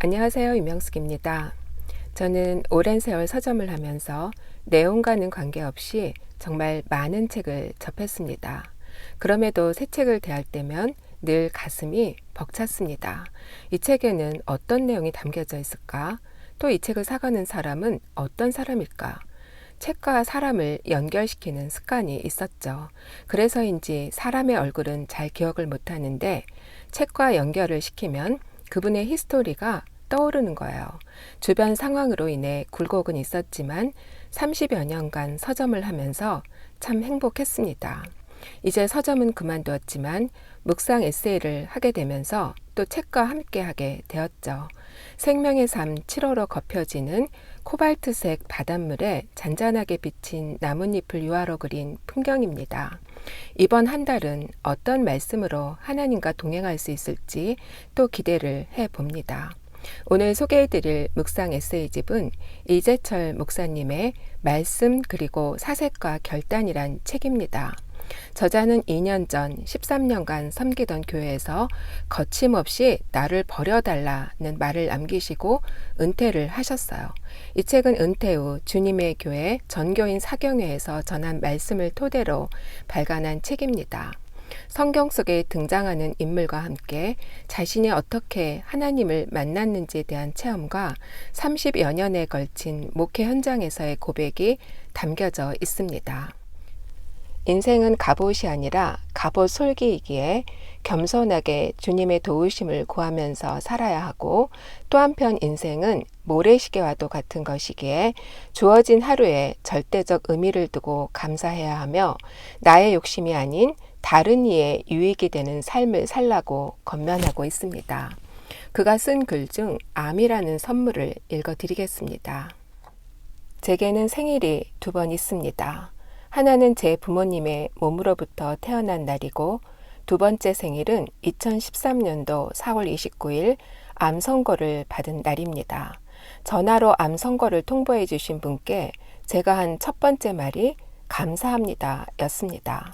안녕하세요. 유명숙입니다. 저는 오랜 세월 서점을 하면서 내용과는 관계없이 정말 많은 책을 접했습니다. 그럼에도 새 책을 대할 때면 늘 가슴이 벅찼습니다. 이 책에는 어떤 내용이 담겨져 있을까? 또 이 책을 사가는 사람은 어떤 사람일까? 책과 사람을 연결시키는 습관이 있었죠. 그래서인지 사람의 얼굴은 잘 기억을 못하는데 책과 연결을 시키면 그분의 히스토리가 떠오르는 거예요. 주변 상황으로 인해 굴곡은 있었지만 30여 년간 서점을 하면서 참 행복했습니다. 이제 서점은 그만두었지만 묵상 에세이를 하게 되면서 또 책과 함께 하게 되었죠. 생명의 삶 7호로 걷혀지는 코발트색 바닷물에 잔잔하게 비친 나뭇잎을 유화로 그린 풍경입니다. 이번 한 달은 어떤 말씀으로 하나님과 동행할 수 있을지 또 기대를 해봅니다. 오늘 소개해드릴 묵상 에세이집은 이재철 목사님의 말씀 그리고 사색과 결단이란 책입니다. 저자는 2년 전 13년간 섬기던 교회에서 거침없이 나를 버려달라는 말을 남기시고 은퇴를 하셨어요. 이 책은 은퇴 후 주님의 교회 전교인 사경회에서 전한 말씀을 토대로 발간한 책입니다. 성경 속에 등장하는 인물과 함께 자신이 어떻게 하나님을 만났는지에 대한 체험과 30여 년에 걸친 목회 현장에서의 고백이 담겨져 있습니다. 인생은 갑옷이 아니라 갑옷 솔기이기에 겸손하게 주님의 도우심을 구하면서 살아야 하고, 또 한편 인생은 모래시계와도 같은 것이기에 주어진 하루에 절대적 의미를 두고 감사해야 하며 나의 욕심이 아닌 다른 이의 유익이 되는 삶을 살라고 권면하고 있습니다. 그가 쓴 글 중 암이라는 선물을 읽어드리겠습니다. 제게는 생일이 2번 있습니다. 하나는 제 부모님의 몸으로부터 태어난 날이고, 2번째 생일은 2013년도 4월 29일 암 선고를 받은 날입니다. 전화로 암 선고를 통보해 주신 분께 제가 한 첫 번째 말이 감사합니다 였습니다.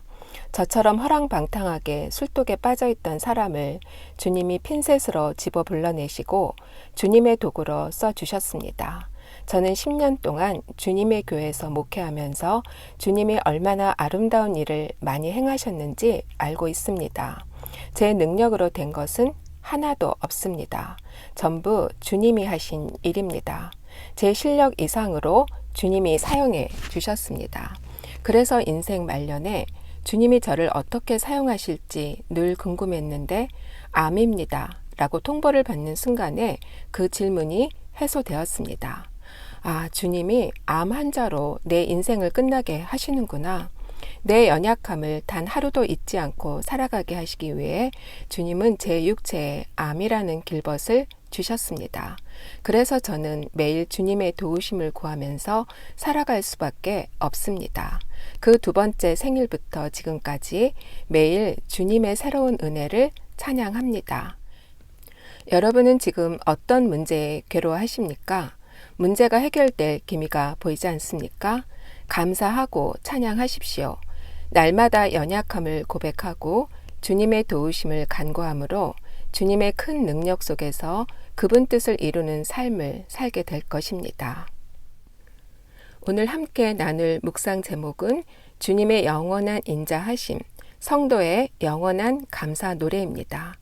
저처럼 허랑방탕하게 술독에 빠져있던 사람을 주님이 핀셋으로 집어 불러내시고 주님의 도구로 써주셨습니다. 저는 10년 동안 주님의 교회에서 목회하면서 주님이 얼마나 아름다운 일을 많이 행하셨는지 알고 있습니다. 제 능력으로 된 것은 하나도 없습니다. 전부 주님이 하신 일입니다. 제 실력 이상으로 주님이 사용해 주셨습니다. 그래서 인생 말년에 주님이 저를 어떻게 사용하실지 늘 궁금했는데 암입니다 라고 통보를 받는 순간에 그 질문이 해소되었습니다. 아, 주님이 암 환자로 내 인생을 끝나게 하시는구나. 내 연약함을 단 하루도 잊지 않고 살아가게 하시기 위해 주님은 제 육체에 암이라는 길벗을 주셨습니다. 그래서 저는 매일 주님의 도우심을 구하면서 살아갈 수밖에 없습니다. 그 2번째 생일부터 지금까지 매일 주님의 새로운 은혜를 찬양합니다. 여러분은 지금 어떤 문제에 괴로워하십니까? 문제가 해결될 기미가 보이지 않습니까? 감사하고 찬양하십시오. 날마다 연약함을 고백하고 주님의 도우심을 간구함으로 주님의 큰 능력 속에서 그분 뜻을 이루는 삶을 살게 될 것입니다. 오늘 함께 나눌 묵상 제목은 주님의 영원한 인자하심, 성도의 영원한 감사 노래입니다.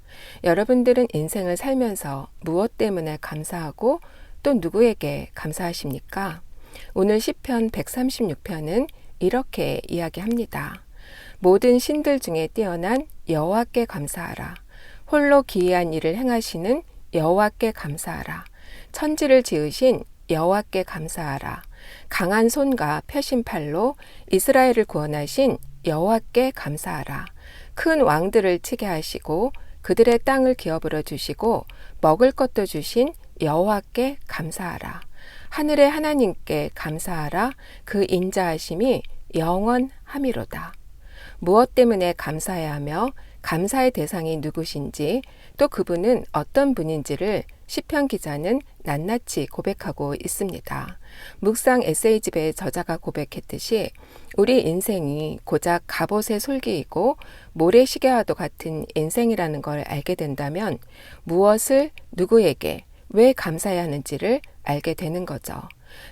여러분들은 인생을 살면서 무엇 때문에 감사하고 또 누구에게 감사하십니까? 오늘 시편 136편은 이렇게 이야기합니다. 모든 신들 중에 뛰어난 여호와께 감사하라. 홀로 기이한 일을 행하시는 여호와께 감사하라. 천지를 지으신 여호와께 감사하라. 강한 손과 펴신 팔로 이스라엘을 구원하신 여호와께 감사하라. 큰 왕들을 치게 하시고 그들의 땅을 기업으로 주시고 먹을 것도 주신 여호와께 감사하라. 하늘의 하나님께 감사하라. 그 인자하심이 영원함이로다. 무엇 때문에 감사해야 하며 감사의 대상이 누구신지 또 그분은 어떤 분인지를 시편 기자는 낱낱이 고백하고 있습니다. 묵상 에세이집의 저자가 고백했듯이 우리 인생이 고작 갑옷의 솔기이고 모래시계와도 같은 인생이라는 걸 알게 된다면 무엇을 누구에게 왜 감사해야 하는지를 알게 되는 거죠.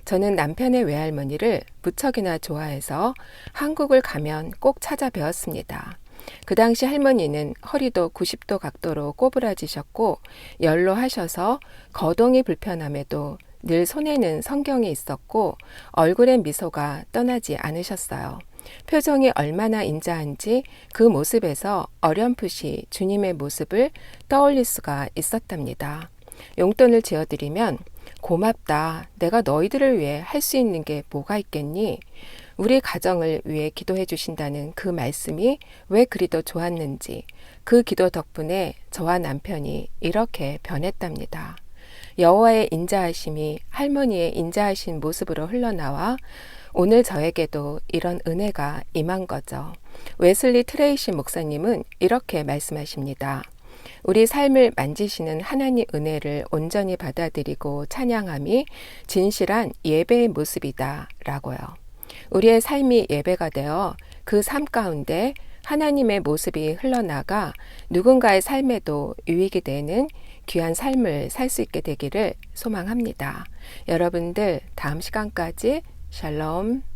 저는 남편의 외할머니를 무척이나 좋아해서 한국을 가면 꼭 찾아 뵈었습니다. 그 당시 할머니는 허리도 90도 각도로 꼬부라지셨고 연로하셔서 거동이 불편함에도 늘 손에는 성경이 있었고 얼굴엔 미소가 떠나지 않으셨어요. 표정이 얼마나 인자한지 그 모습에서 어렴풋이 주님의 모습을 떠올릴 수가 있었답니다. 용돈을 지어드리면 고맙다. 내가 너희들을 위해 할 수 있는 게 뭐가 있겠니? 우리 가정을 위해 기도해 주신다는 그 말씀이 왜 그리도 좋았는지 그 기도 덕분에 저와 남편이 이렇게 변했답니다. 여호와의 인자하심이 할머니의 인자하신 모습으로 흘러나와 오늘 저에게도 이런 은혜가 임한 거죠. 웨슬리 트레이시 목사님은 이렇게 말씀하십니다. 우리 삶을 만지시는 하나님 은혜를 온전히 받아들이고 찬양함이 진실한 예배의 모습이다 라고요. 우리의 삶이 예배가 되어 그 삶 가운데 하나님의 모습이 흘러나가 누군가의 삶에도 유익이 되는 귀한 삶을 살 수 있게 되기를 소망합니다. 여러분들 다음 시간까지 샬롬.